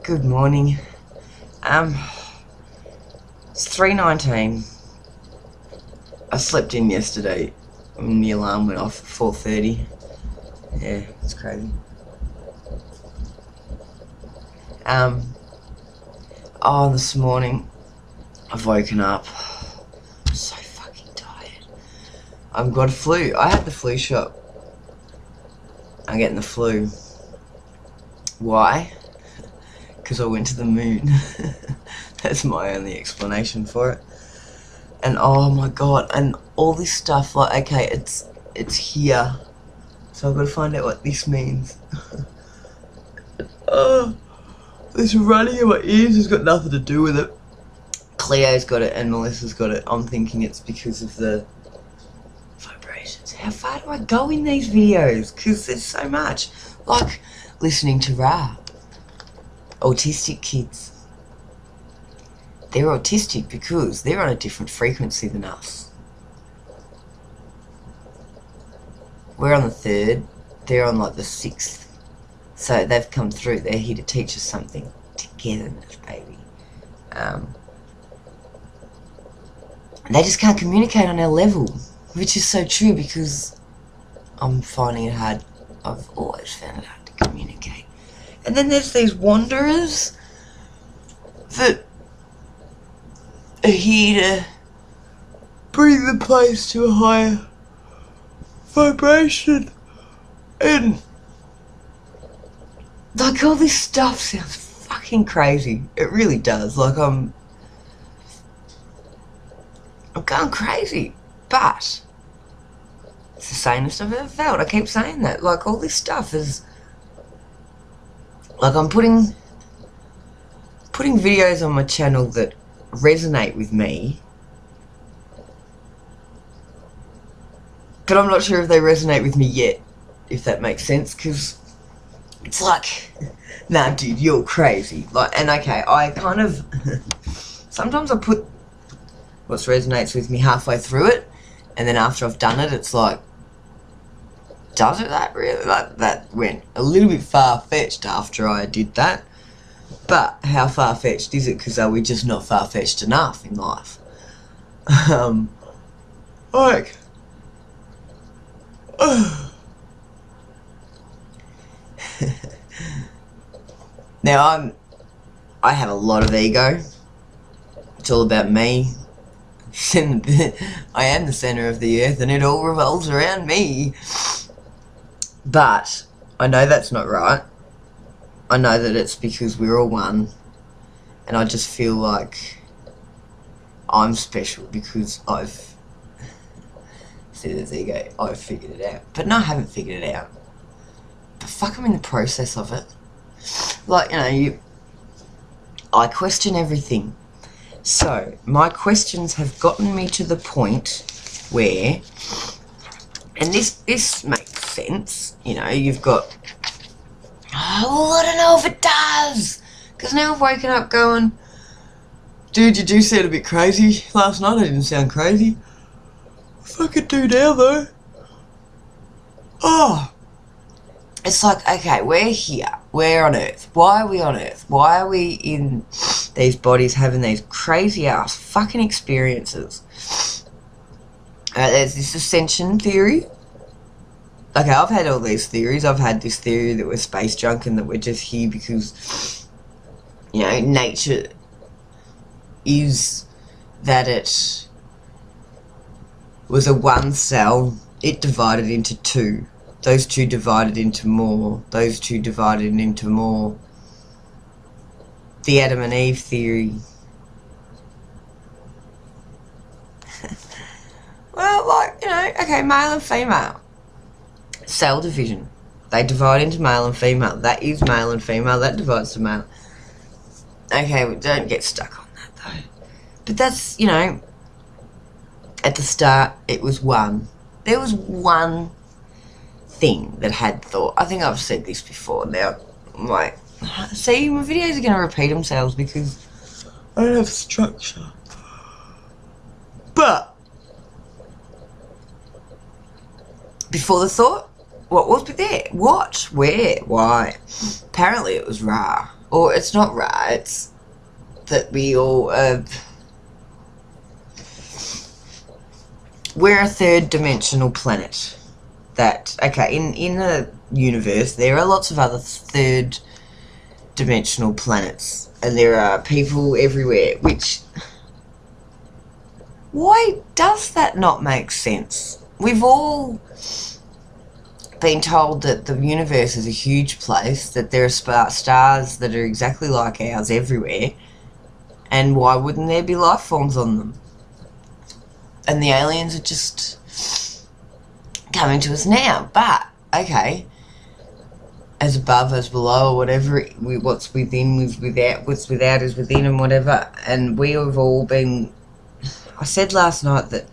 Good morning. It's 3:19. I slept in yesterday when the alarm went off at 4:30. Yeah, it's crazy. This morning I've woken up. I'm so fucking tired. I've got a flu. I had the flu shot. I'm getting the flu. Why? Because I went to the moon. That's my only explanation for it. And oh my god, and all this stuff, like, okay, it's here. So I've got to find out what this means. This running in my ears has got nothing to do with it. Cleo's got it and Melissa's got it. I'm thinking it's because of the vibrations. How far do I go in these videos? Because there's so much. Like listening to rap. Autistic kids. They're autistic because they're on a different frequency than us. We're on the 3rd, they're on like the 6th. So they've come through, they're here to teach us something. Togetherness, baby. They just can't communicate on our level, which is so true because I'm finding it hard. I've always found it hard to communicate. And then there's these wanderers that are here to bring the place to a higher vibration. And like all this stuff sounds fucking crazy. It really does. Like I'm going crazy. But it's the sanest I've ever felt. I keep saying that. Like all this stuff is like I'm putting videos on my channel that resonate with me, but I'm not sure if they resonate with me yet, if that makes sense, because it's like, nah dude, you're crazy. Like, and okay, I kind of sometimes I put what resonates with me halfway through it, and then after I've done it, it's like, does it that really? Like, that went a little bit far-fetched after I did that. But how far-fetched is it? Because are we just not far-fetched enough in life? Like, now I have a lot of ego. It's all about me. I am the center of the earth and it all revolves around me. But I know that's not right. I know that it's because we're all one, and I just feel like I'm special because I've said it's ego, I've figured it out. But no, I haven't figured it out. But fuck, I'm in the process of it. Like, you know, I question everything. So, my questions have gotten me to the point where, and this makes sense, you know, you've got, oh, I don't know if it does, because now I've woken up going, dude, you do sound a bit crazy. Last night I didn't sound crazy. I fucking do now though. Oh, it's like, okay, we're here, we're on Earth. Why are we on Earth? Why are we in these bodies having these crazy ass fucking experiences? There's this ascension theory. Okay, I've had all these theories. I've had this theory that we're space junk and that we're just here because, you know, nature is that it was a one cell. It divided into two. Those two divided into more. Those two divided into more. The Adam and Eve theory. Well, like, you know, okay, male and female. Cell division. They divide into male and female. That is male and female. That divides to male. Okay, we don't get stuck on that though. But that's, you know, at the start it was one. There was one thing that had thought. I think I've said this before. Now, I'm like, see, my videos are going to repeat themselves because I don't have structure. But before the thought What was there? What? Where? Why? Apparently it was Ra. Or it's not Ra, it's that we all, we're a third dimensional planet. That, okay, in the universe, there are lots of other third dimensional planets. And there are people everywhere, which... Why does that not make sense? We've all been told that the universe is a huge place, that there are stars that are exactly like ours everywhere, and why wouldn't there be life forms on them? And the aliens are just coming to us now. But, okay, as above, as below, or whatever, what's within is without, what's without is within, and whatever. And we have all been... I said last night that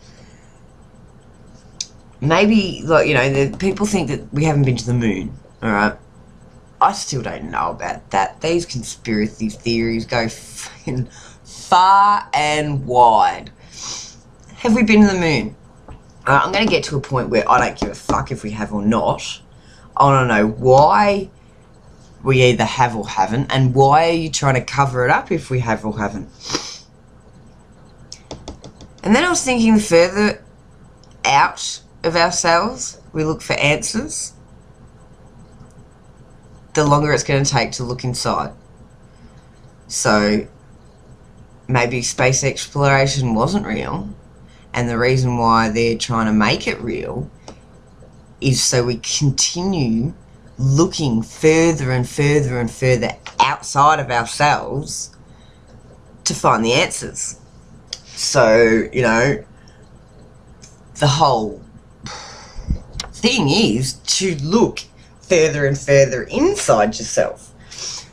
maybe, like, you know, the people think that we haven't been to the moon, alright? I still don't know about that. These conspiracy theories go fucking far and wide. Have we been to the moon? I'm going to get to a point where I don't give a fuck if we have or not. I want to know why we either have or haven't, and why are you trying to cover it up if we have or haven't? And then I was thinking, the further out of ourselves we look for answers, the longer it's going to take to look inside. So maybe space exploration wasn't real, and the reason why they're trying to make it real is so we continue looking further and further and further outside of ourselves to find the answers. So, you know, the whole thing is to look further and further inside yourself.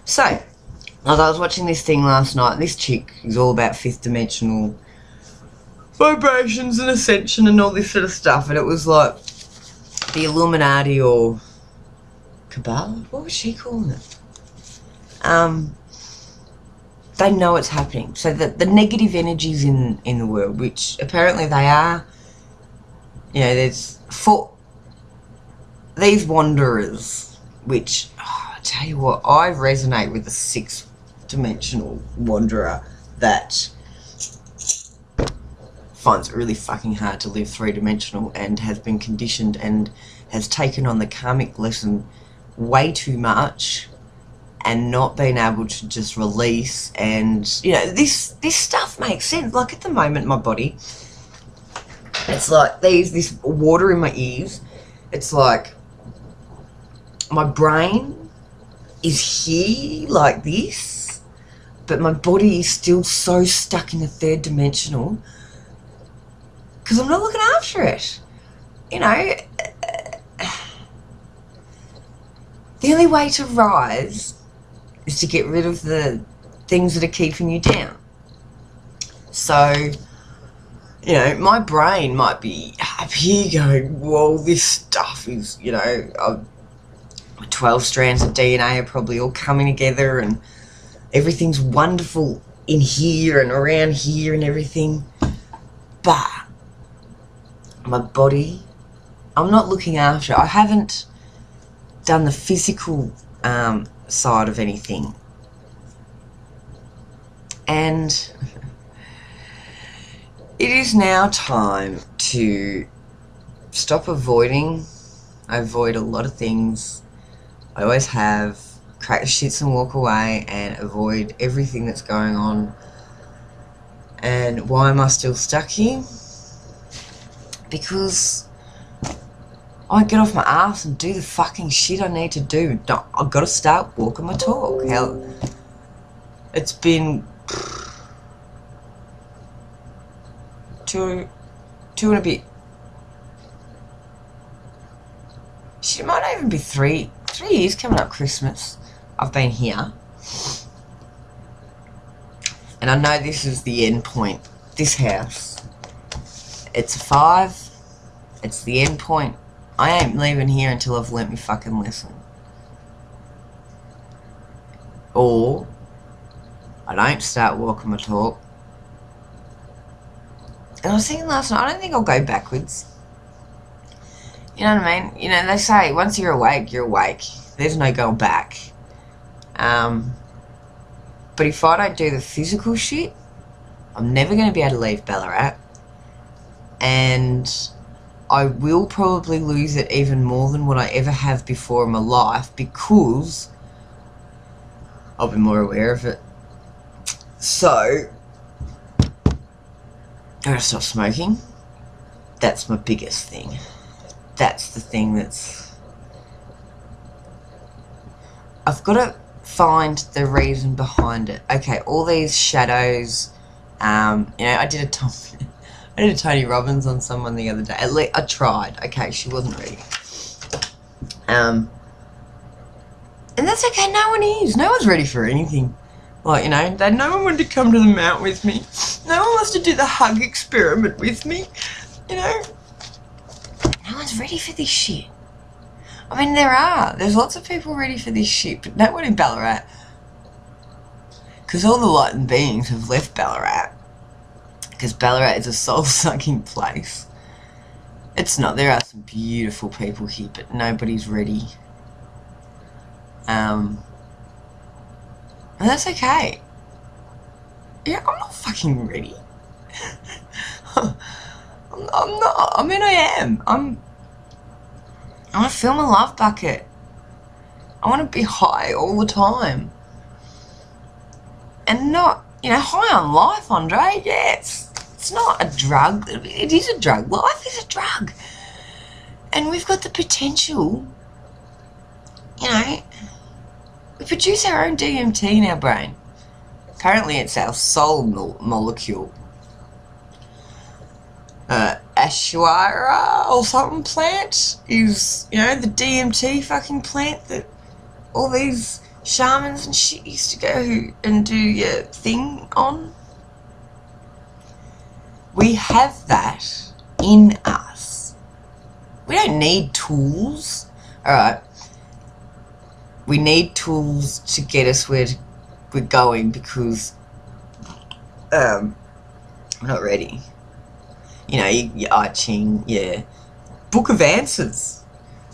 So, like, I was watching this thing last night, and this chick is all about fifth dimensional vibrations and ascension and all this sort of stuff, and it was like the Illuminati or Kabbalah, what was she calling it? They know it's happening. So the negative energies in the world, which apparently they are, you know, there's these wanderers, which, oh, I tell you what, I resonate with the sixth dimensional wanderer that finds it really fucking hard to live three-dimensional and has been conditioned and has taken on the karmic lesson way too much and not been able to just release. And, you know, this stuff makes sense. Like, at the moment, my body, it's like this water in my ears. It's like my brain is here like this, but my body is still so stuck in the third dimensional because I'm not looking after it. You know, the only way to rise is to get rid of the things that are keeping you down. So, you know, my brain might be up here going, whoa, this stuff is, you know, 12 strands of DNA are probably all coming together and everything's wonderful in here and around here and everything. But my body, I'm not looking after it. I haven't done the physical side of anything. And it is now time to stop avoiding. I avoid a lot of things. I always have. Crack the shits and walk away and avoid everything that's going on. And why am I still stuck here? Because I get off my ass and do the fucking shit I need to do. I've got to start walking my talk. Hell, it's been two and a bit. She might not even be 3 years coming up Christmas. I've been here. And I know this is the end point. This house. It's a 5. It's the end point. I ain't leaving here until I've learnt me fucking lesson. Or I don't start walking my talk. And I was thinking last night, I don't think I'll go backwards. You know what I mean? You know, they say once you're awake, you're awake. There's no going back. But if I don't do the physical shit, I'm never going to be able to leave Ballarat. And I will probably lose it even more than what I ever have before in my life, because I'll be more aware of it. So, I gotta stop smoking. That's my biggest thing. That's the thing that's... I've got to find the reason behind it. Okay, all these shadows. You know, I did a Tony Robbins on someone the other day. At least I tried. Okay, she wasn't ready. And that's okay. No one is. No one's ready for anything. Like, you know, no one wanted to come to the mount with me. No one wants to do the hug experiment with me. You know, no one's ready for this shit. I mean, there's lots of people ready for this shit, but no one in Ballarat. Because all the lightened beings have left Ballarat. Because Ballarat is a soul-sucking place. It's not. There are some beautiful people here, but nobody's ready. And that's okay. Yeah, I'm not fucking ready. I'm not. I mean, I am. I want to fill my love bucket. I want to be high all the time. And not, you know, high on life, Andre. Yeah, it's not a drug. It is a drug. Life is a drug. And we've got the potential, you know, we produce our own DMT in our brain. Apparently it's our soul molecule. Ashwara or something plant is, you know, the DMT fucking plant that all these shamans and shit used to go and do your thing on. We have that in us. We don't need tools. Alright. We need tools to get us where we're going, because we're not ready. You know, your I Ching, yeah. Book of Answers.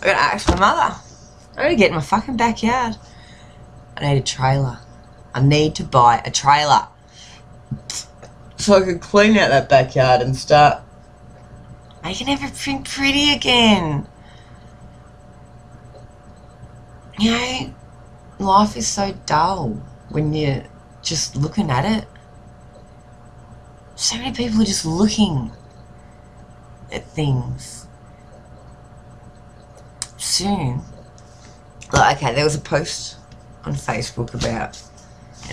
I gotta ask my mother. I gotta get in my fucking backyard. I need a trailer. I need to buy a trailer, so I can clean out that backyard and start making everything pretty again. You know, life is so dull when you're just looking at it. So many people are just looking at things. Soon, like, okay, there was a post on Facebook about,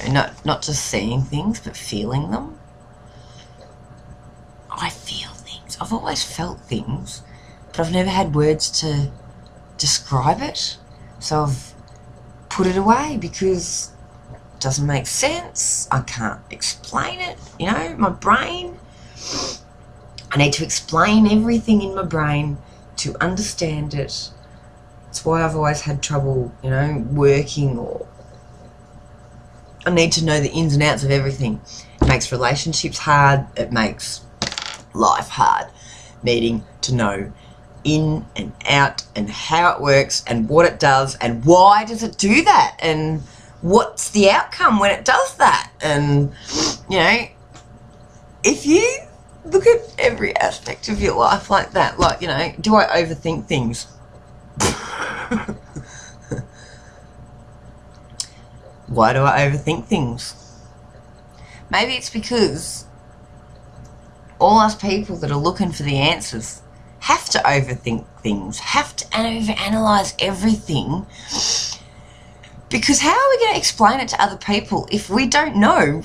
you know, not just seeing things but feeling them. I feel things. I've always felt things, but I've never had words to describe it. So I've put it away because it doesn't make sense. I can't explain it. You know, my brain, I need to explain everything in my brain to understand it. That's why I've always had trouble, you know, working, or I need to know the ins and outs of everything. It makes relationships hard. It makes life hard. Needing to know in and out and how it works and what it does and why does it do that and what's the outcome when it does that. And, you know, if you look at every aspect of your life like that, like, you know, do I overthink things? Why do I overthink things? Maybe it's because all us people that are looking for the answers have to overthink things, have to overanalyze everything, because how are we going to explain it to other people if we don't know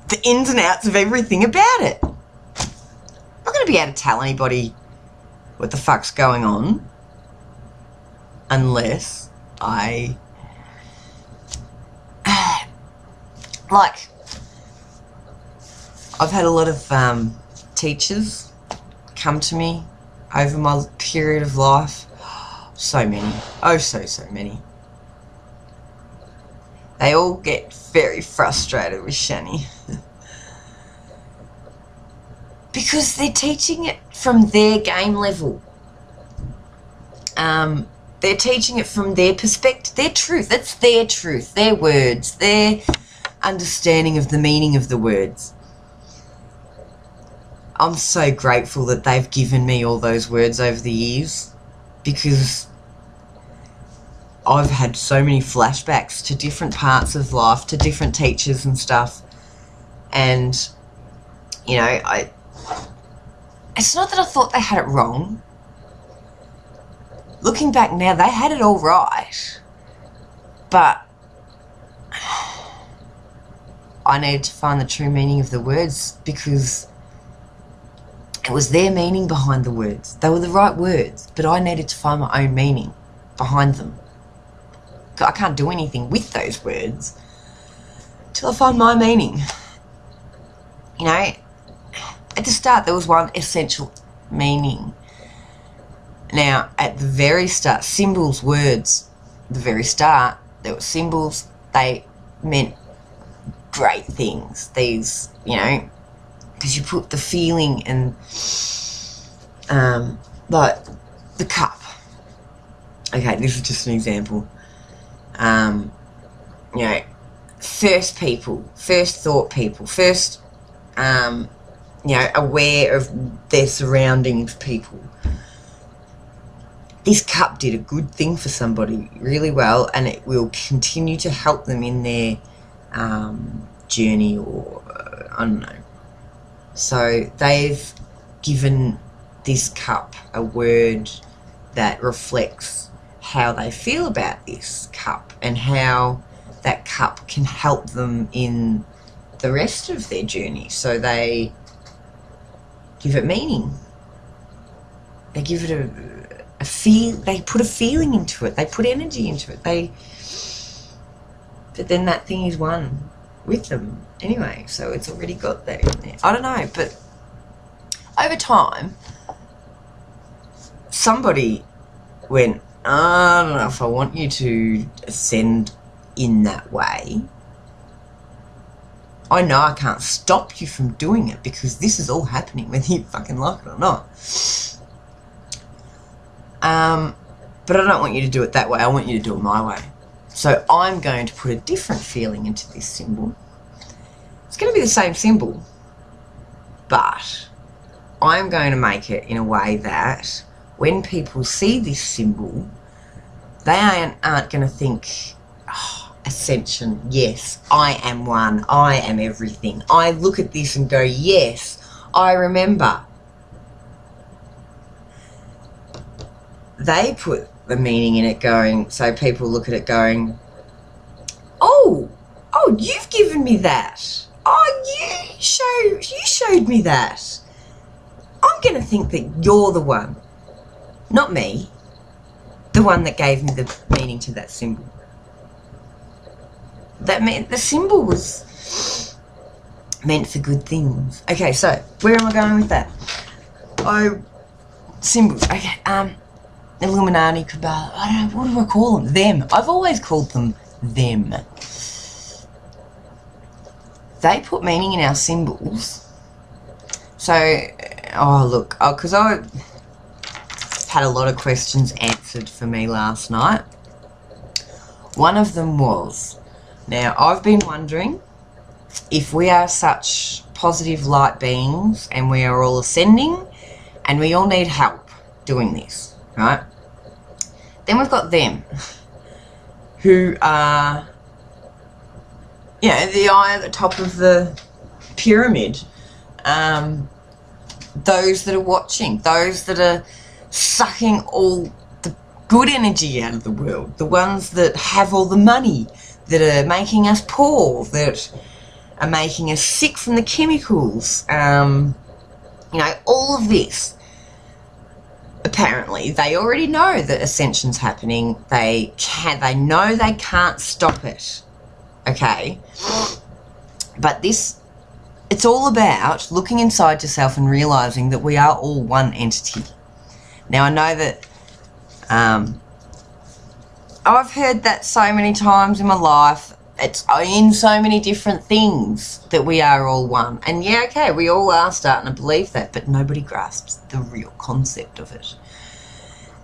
the ins and outs of everything about it? I'm not going to be able to tell anybody what the fuck's going on unless I... like, I've had a lot of teachers come to me over my period of life. So many. Oh, so many. They all get very frustrated with Shani. Because they're teaching it from their game level. they're teaching it from their perspective, their truth. It's their truth, their words, their understanding of the meaning of the words. I'm so grateful that they've given me all those words over the years, because I've had so many flashbacks to different parts of life, to different teachers and stuff. And, you know, it's not that I thought they had it wrong. Looking back now, they had it all right. But I needed to find the true meaning of the words, because it was their meaning behind the words. They were the right words, but I needed to find my own meaning behind them. I can't do anything with those words till I find my meaning. You know, at the start there was one essential meaning. Now, at the very start, symbols, words, the very start, there were symbols, they meant great things. These, you know, because you put the feeling and, like, the cup. Okay, this is just an example. You know, first people, first thought people, first, you know, aware of their surroundings people. This cup did a good thing for somebody really well, and it will continue to help them in their journey, or I don't know. So they've given this cup a word that reflects how they feel about this cup, and how that cup can help them in the rest of their journey. So they give it meaning. They give it a feel. They put a feeling into it. They put energy into it. But then that thing is one with them anyway. So it's already got that in there. I don't know, but over time, somebody went, I don't know if I want you to ascend in that way. I know I can't stop you from doing it, because this is all happening whether you fucking like it or not. But I don't want you to do it that way. I want you to do it my way. So I'm going to put a different feeling into this symbol. It's going to be the same symbol, but I'm going to make it in a way that when people see this symbol, they aren't going to think, oh, ascension, yes, I am one, I am everything. I look at this and go, yes, I remember. They put the meaning in it going, so people look at it going, oh, you've given me that. Oh, you showed me that. I'm going to think that you're the one, not me, the one that gave me the meaning to that symbol. That meant the symbol was meant for good things. Okay, so where am I going with that? Symbols. Okay, Illuminati, Kabbalah, I don't know, what do I call them? Them. I've always called them them. They put meaning in our symbols. So, because I had a lot of questions answered for me last night. One of them was, now I've been wondering if we are such positive light beings and we are all ascending and we all need help doing this, right? Then we've got them, who are, you know, the eye at the top of the pyramid. Those that are watching, those that are sucking all the good energy out of the world, the ones that have all the money, that are making us poor, that are making us sick from the chemicals, you know, all of this. Apparently, they already know that ascension's happening. They know they can't stop it. Okay? But it's all about looking inside yourself and realising that we are all one entity. Now, I know that I've heard that so many times in my life. It's in so many different things that we are all one. And yeah, okay, we all are starting to believe that, but nobody grasps the real concept of it.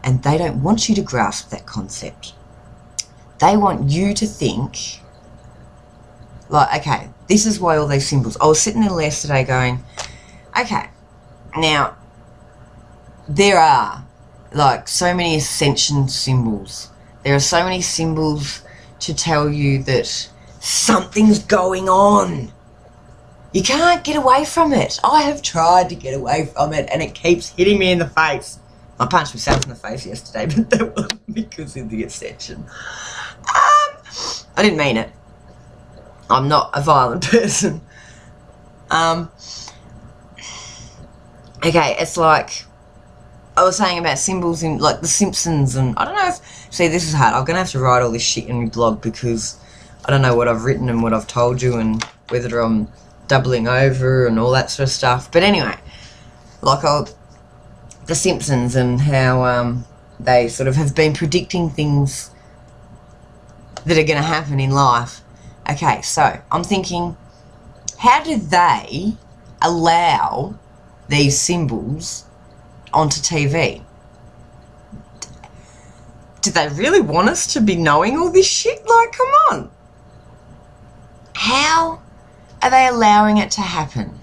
and they don't want you to grasp that concept. They want you to think, like, okay, this is why all these symbols. I was sitting there yesterday going, okay, now, there are, like, so many ascension symbols. There are so many symbols to tell you that something's going on. You can't get away from it. I have tried to get away from it, and it keeps hitting me in the face. I punched myself in the face yesterday, but that wasn't because of the ascension. I didn't mean it. I'm not a violent person. Okay, it's like I was saying about symbols in, like, The Simpsons, and I don't know if... See, this is hard. I'm going to have to write all this shit in my blog because I don't know what I've written and what I've told you and whether I'm doubling over and all that sort of stuff. But anyway, like The Simpsons and how they sort of have been predicting things that are going to happen in life. Okay, so I'm thinking, how do they allow these symbols onto TV? Do they really want us to be knowing all this shit? Like, come on. How are they allowing it to happen?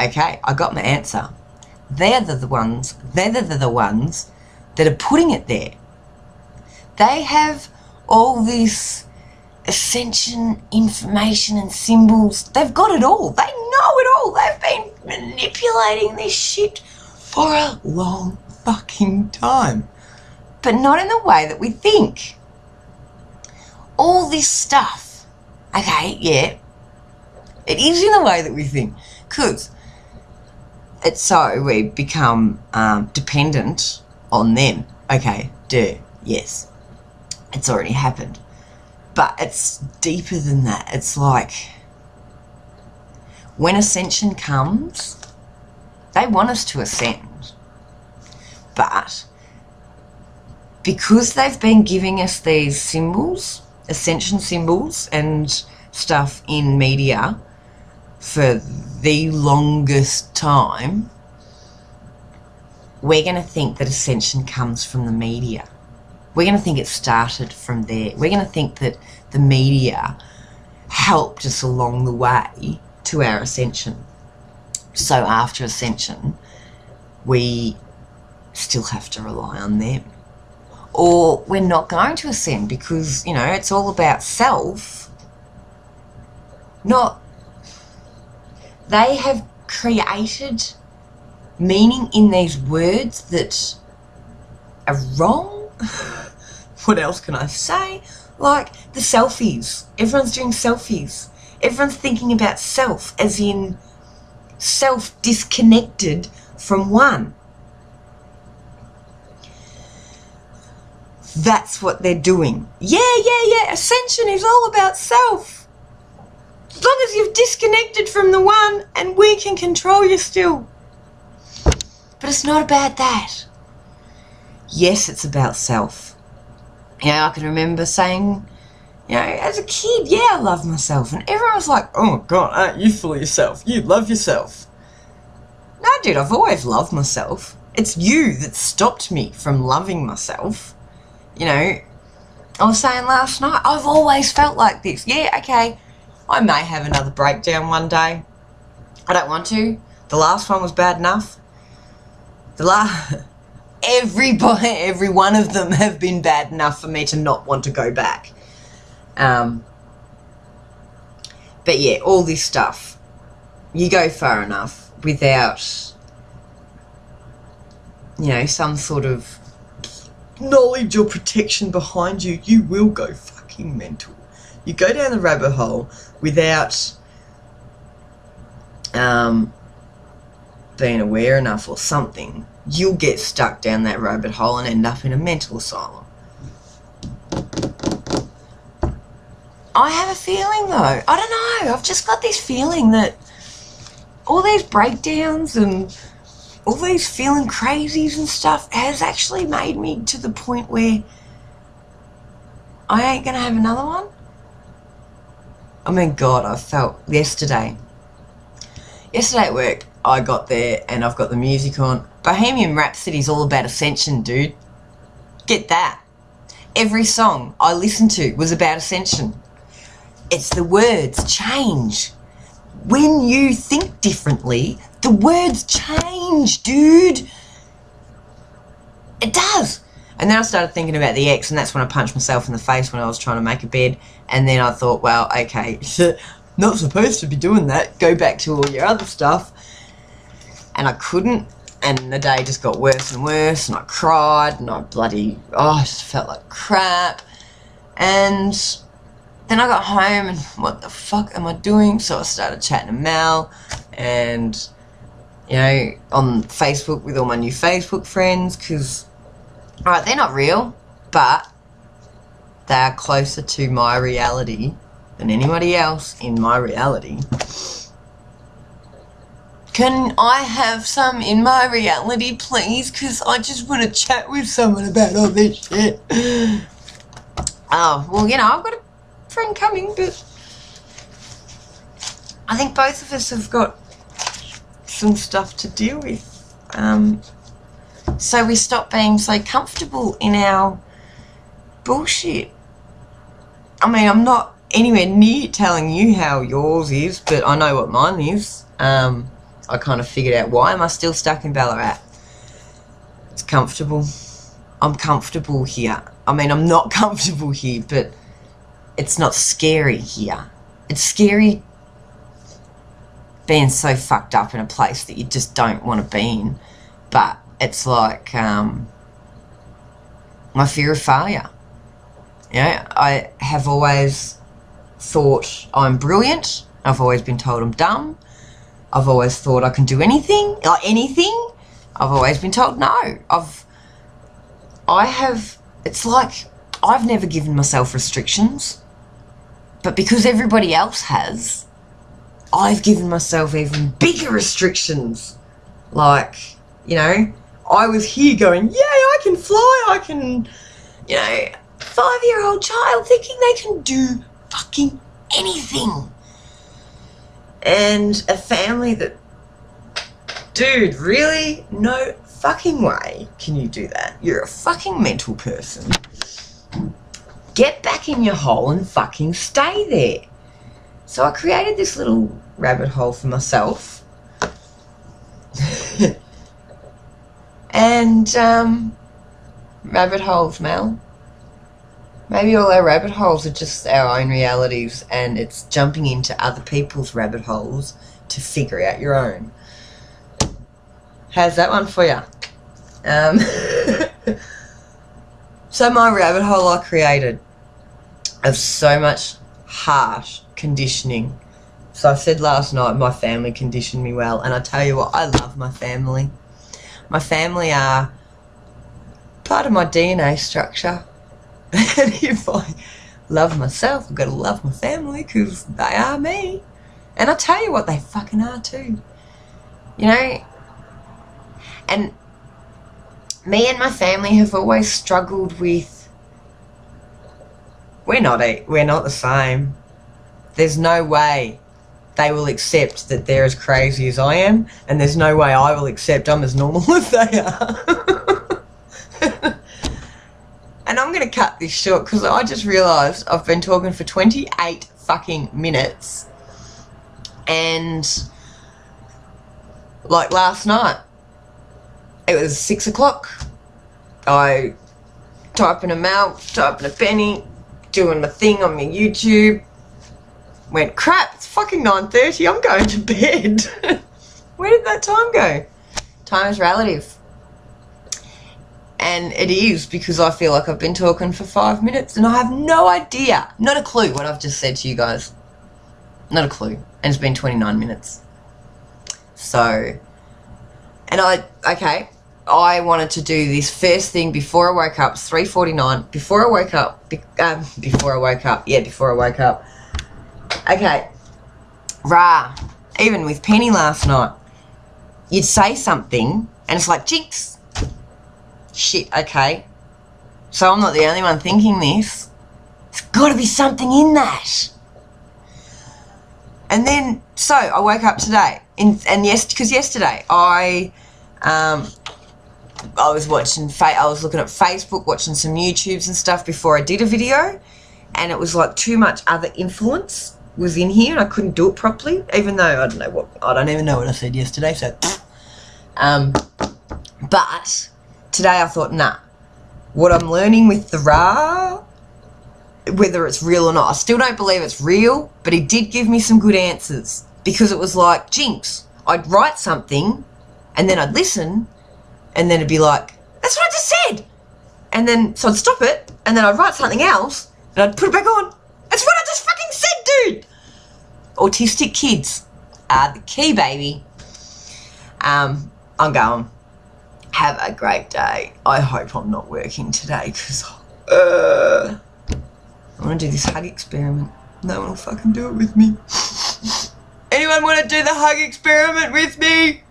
Okay, I got my answer. They're the ones that are putting it there. They have all this ascension information and symbols. They've got it all. They know it all. They've been manipulating this shit for a long fucking time. But not in the way that we think. All this stuff, okay, yeah, it is in the way that we think. Because it's so we become dependent on them. Okay, yes. It's already happened. But it's deeper than that. It's like, when ascension comes, they want us to ascend. But because they've been giving us these symbols, ascension symbols and stuff in media for the longest time, we're going to think that ascension comes from the media. We're going to think it started from there. We're going to think that the media helped us along the way to our ascension. So after ascension, we still have to rely on them. Or we're not going to ascend because, you know, it's all about self. Not... They have created meaning in these words that are wrong. What else can I say? Like the selfies. Everyone's doing selfies. Everyone's thinking about self as in self disconnected from one. That's what they're doing. Yeah. Ascension is all about self. As long as you've disconnected from the one and we can control you still. But it's not about that. Yes, it's about self. You know, I can remember saying, you know, as a kid, yeah, I love myself. And everyone was like, oh my God, aren't you full of yourself? You love yourself. No, dude, I've always loved myself. It's you that stopped me from loving myself. You know, I was saying last night, I've always felt like this. Yeah, okay, I may have another breakdown one day. I don't want to. The last one was bad enough. Every one of them have been bad enough for me to not want to go back. But yeah, all this stuff, you go far enough without, you know, some sort of knowledge or protection behind you, you will go fucking mental. You go down the rabbit hole without being aware enough or something, you'll get stuck down that rabbit hole and end up in a mental asylum. I have a feeling though, I don't know, I've just got this feeling that all these breakdowns and all these feeling crazies and stuff has actually made me to the point where I ain't gonna have another one. I mean, God, I felt yesterday at work, I got there and I've got the music on. Bohemian Rhapsody's all about ascension, dude. Get that. Every song I listened to was about ascension. It's the words change. When you think differently, the words change, dude. It does. And then I started thinking about the X, and that's when I punched myself in the face when I was trying to make a bed. And then I thought, well, okay, not supposed to be doing that. Go back to all your other stuff. And I couldn't. And the day just got worse and worse, and I cried, and I just felt like crap. And then I got home, and what the fuck am I doing? So I started chatting to Mel, and, you know, on Facebook with all my new Facebook friends, because, alright, they're not real, but they are closer to my reality than anybody else in my reality. Can I have some in my reality, please? Because I just want to chat with someone about all this shit. Oh, well, you know, I've got a friend coming, but I think both of us have got some stuff to deal with. So we stop being so comfortable in our bullshit. I mean, I'm not anywhere near telling you how yours is, but I know what mine is. I kind of figured out why am I still stuck in Ballarat. It's comfortable. I'm comfortable here. I mean, I'm not comfortable here, but it's not scary here. It's scary being so fucked up in a place that you just don't want to be in. But it's like my fear of failure. You know, I have always thought I'm brilliant. I've always been told I'm dumb. I've always thought I can do anything, like anything. I've always been told no. It's like I've never given myself restrictions, but because everybody else has, I've given myself even bigger restrictions. Like, you know, I was here going, yay, I can fly, I can, you know, 5-year-old child thinking they can do fucking anything. And a family that, dude, really? No fucking way can you do that. You're a fucking mental person. Get back in your hole and fucking stay there. So I created this little rabbit hole for myself. And, rabbit holes, Mel. Maybe all our rabbit holes are just our own realities, and it's jumping into other people's rabbit holes to figure out your own. How's that one for you? So my rabbit hole I created of so much harsh conditioning. So I said last night my family conditioned me well, and I tell you what, I love my family. My family are part of my DNA structure. And if I love myself, I've got to love my family because they are me. And I tell you what, they fucking are too. You know? And me and my family have always struggled with, we're not the same. There's no way they will accept that they're as crazy as I am, and there's no way I will accept I'm as normal as they are. And I'm going to cut this short because I just realised I've been talking for 28 fucking minutes. And, like last night, it was 6 o'clock. I typing a Mel, typing a Penny, doing my thing on my YouTube. Went, crap, it's fucking 9:30, I'm going to bed. Where did that time go? Time is relative. And it is, because I feel like I've been talking for 5 minutes and I have no idea, not a clue what I've just said to you guys. Not a clue. And it's been 29 minutes. So, and I wanted to do this first thing before I woke up. It's 3:49. Before I woke up. Okay. Even with Penny last night, you'd say something and it's like, jinx. Shit, okay. So I'm not the only one thinking this. There's got to be something in that. And then, so I woke up today, because yesterday I was watching, I was looking at Facebook, watching some YouTubes and stuff before I did a video, and it was like too much other influence was in here, and I couldn't do it properly, even though I don't even know what I said yesterday, so, but today I thought, nah, what I'm learning with the Ra, whether it's real or not, I still don't believe it's real, but he did give me some good answers, because it was like Jinx. I'd write something, and then I'd listen, and then it'd be like, that's what I just said! And then, so I'd stop it, and then I'd write something else, and I'd put it back on. That's what I just fucking said, dude! Autistic kids are the key, baby. I'm going. Have a great day. I hope I'm not working today, because I want to do this hug experiment. No one will fucking do it with me. Anyone want to do the hug experiment with me?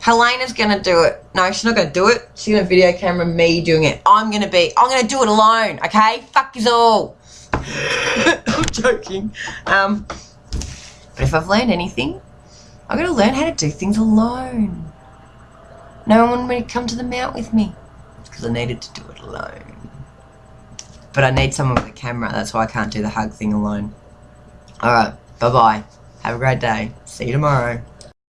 Helena's going to do it. No, she's not going to do it. She's going to video camera me doing it. I'm going to do it alone, okay? Fuck you all. I'm joking. But if I've learned anything, I've got to learn how to do things alone. No one wanted to come to the mount with me. It's because I needed to do it alone. But I need someone with a camera. That's why I can't do the hug thing alone. Alright, bye-bye. Have a great day. See you tomorrow.